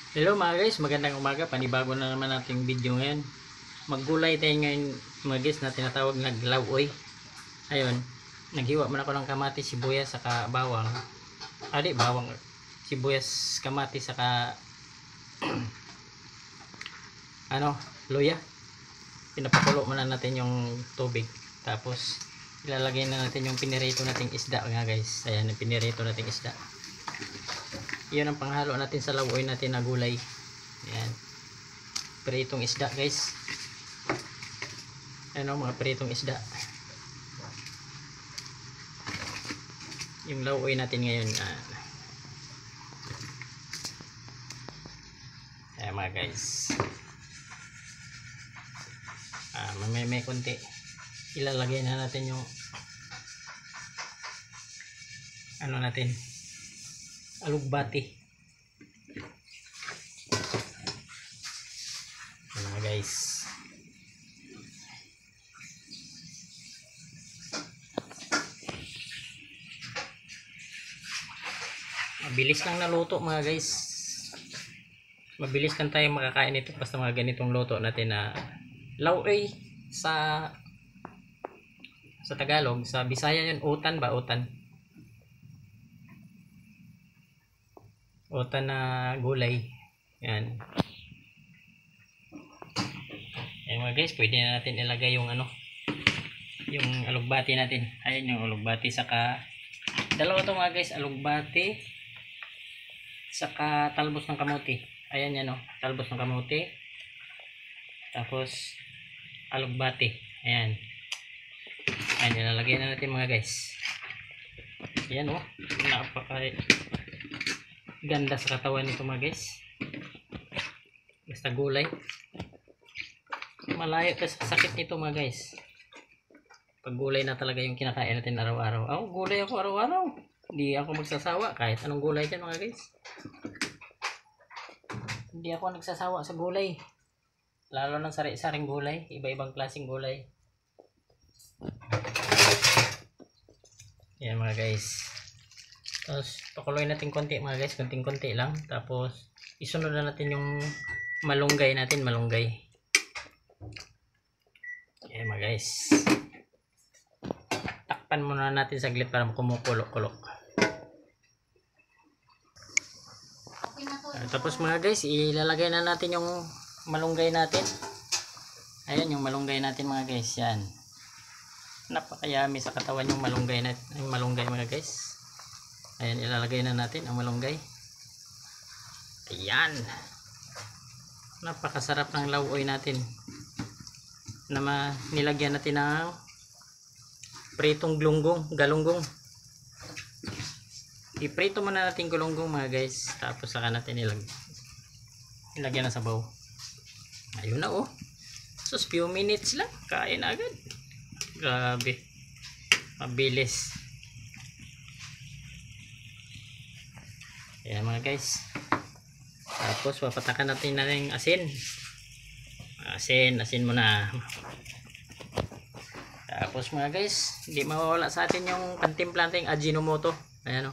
Hello mga guys, magandang umaga. Panibago na naman nating video ngayon. Maggulay tayo ngayon mga guys na tinatawag na glauoy. Ayun, naghiwa man ako ng kamatis, sibuyas, saka bawang. Bawang, sibuyas, kamatis, saka luya. Pinapakulo muna natin yung tubig. Tapos ilalagay na natin yung pinirito nating isda nga guys. Ayan, yung pinirito nating isda. Yun ang panghalo natin sa lauoy natin na gulay. Ayan, pritong isda guys. Ano, mga pritong isda. Yung lauoy natin ngayon. Ayan mga guys. May konti. Ilalagay na natin yung natin, alugbati. Mga guys, mabilis lang naluto mga guys. Mabilis lang tayo makakain ito basta mga ganitong luto natin na lauoy. Sa Tagalog, sa Bisaya yun utan ba? Utan na gulay. Yan. Ayan mga guys, pwede na natin ilagay yung yung alugbati natin. Ayan yung alugbati, saka dalawa to mga guys, alugbati saka talbos ng kamote. Ayan yan talbos ng kamote. Tapos alugbati. Ayan. Ayan, ilalagay na natin mga guys. Ayan napaka ganda sa katawan nito mga guys. Basta gulay. Malayo ka sa sakit nito mga guys. Pag gulay na talaga yung kinakain natin araw-araw. Gulay ako araw-araw. Hindi ako magsasawa kahit anong gulay dyan mga guys. Hindi ako nagsasawa sa gulay. Lalo ng sari-saring gulay. Iba-ibang klaseng gulay. Yan mga guys. Tapos pakuloy natin konti mga guys. Konting-konti lang. Tapos isunod na natin yung malunggay natin. Malunggay. Yan mga guys. Takpan muna natin saglit para kumukulo-kulo. Tapos mga guys, ilalagay na natin yung malunggay natin. Ayan yung malunggay natin mga guys. Yan. Napakayami sa katawan yung malunggay natin. Yung malunggay mga guys. Ayan, ilalagay na natin ang malunggay. Ayan. Napakasarap ng lauoy natin. Na nilagyan natin ng pritong galunggong. Iprito muna natin galunggong mga guys. Tapos saka natin ilagyan na sabaw. Ayun na Sus, few minutes lang. Kain agad. Grabe. Mabilis. Ayan mga guys. Tapos papatakan natin na yung asin. Asin muna. Tapos mga guys, hindi mawawala sa atin yung pantimpla nating Ajinomoto. Ayan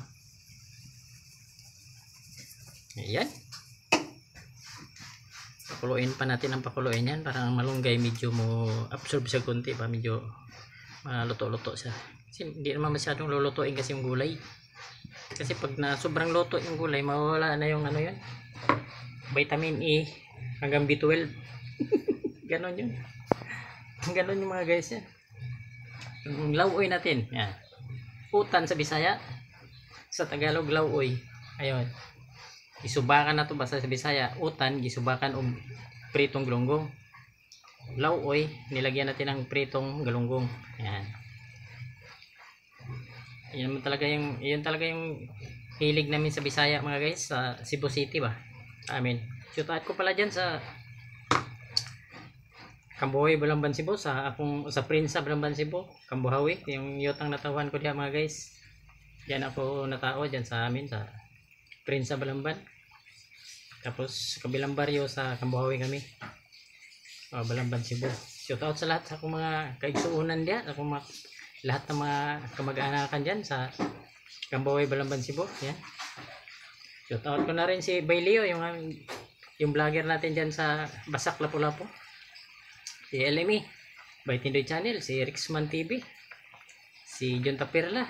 Ayan. Pakuluin pa natin ang pakuluin yan para ang malunggay medyo mo absorb sa konti pa, medyo maluto-luto siya. Kasi hindi naman masyadong lulutuin kasi yung gulay. Kasi pag na sobrang luto yung gulay, mawawala na yung yun, vitamin E hanggang B12. Ganon yun. Ganon yung mga guys yan. Yung lauoy natin. Yan. Utan sa Bisaya. Sa Tagalog, lauoy. Ayun. Isubakan na to basta sa Bisaya. Utan, gisubakan o pritong galunggong. Lauoy, nilagyan natin ng pritong galunggong. Yan. Yan talaga yung hilig namin sa Bisaya mga guys, sa Cebu City ba. Amin. Shout out ko pala dyan sa Kambuhawi, Balamban, Cebu, sa Prinsa, Balamban, Cebu, Kambuhawi, yung yutang natawan ko diyan mga guys. Diyan ako natao dyan sa amin sa Prinsa, Balamban. Tapos kabilang baryo sa Kambuhawi kami. Balamban, Cebu. Shout out sa lahat sa akong mga kaigsuunan diyan, lahat ng mga kamag-anakan diyan sa Kambuhawi, Balamban, Cebu. Yan. Shout out ko na rin si Bailio, yung yung vlogger natin dyan sa Basak Lapu-Lapu, si LME by Tindoy Channel, si Rixman TV, si John Tapirla,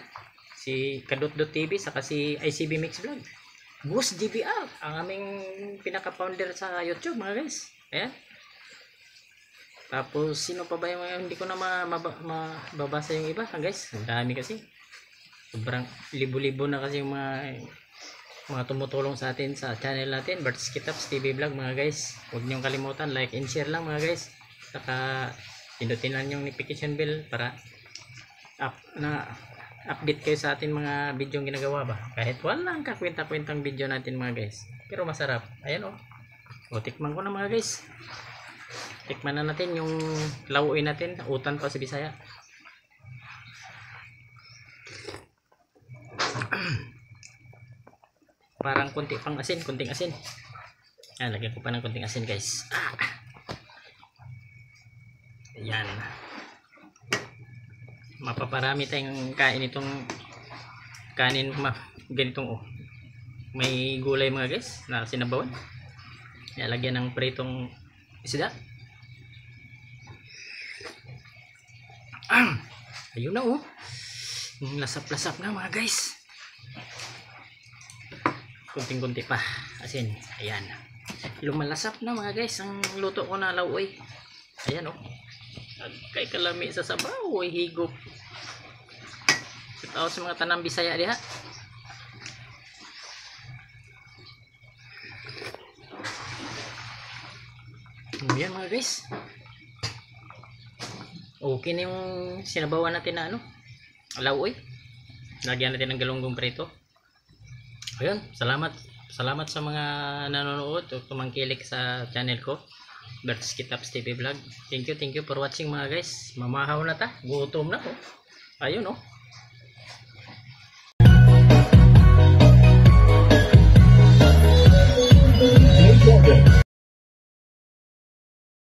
si Kadot.tv, TV, saka si ICB Mix Vlog, Boss GBR, ang aming pinaka-founder sa YouTube mga guys. Ayan. Tapos sino pa ba yung hindi ko na mababasa yung iba guys, ang dami kasi, sobrang libo-libo na kasi yung mga tumutulong sa atin sa channel natin, Bert's Kitaps TV Vlog mga guys. Huwag niyong kalimutan, like and share lang mga guys, saka pindutin lang yung notification bell para update kayo sa atin mga video yung ginagawa ba, kahit walang kakwenta-kwentang video natin mga guys, pero masarap. Ayan o, tikman ko na mga guys. Tikman na natin yung lauoy natin, utan pa sa Bisaya. Parang konting asin. Lagyan ko pa ng konting asin guys. Ayan. Mapaparami tayong kain itong kanin ganitong may gulay mga guys na sinabawan. Lagyan ng pritong isda. Ayun na lasap-lasap na mga guys. Kunting-kunti pa asin. Ayan, lumalasap na mga guys ang luto ko na lauoy. Ayan kay kalami sa sabaw, higop. Ito sa mga tanang Bisaya diha. Ayan mga guys, okay na yung sinabawan natin na lauoy. Lagyan natin ng galunggong prito. Ayun, salamat sa mga nanonood o tumangkilik sa channel ko, Bert's Kitaps TV Vlog. Thank you for watching mga guys. Mamahaw na ta, gutom na ko. Ayun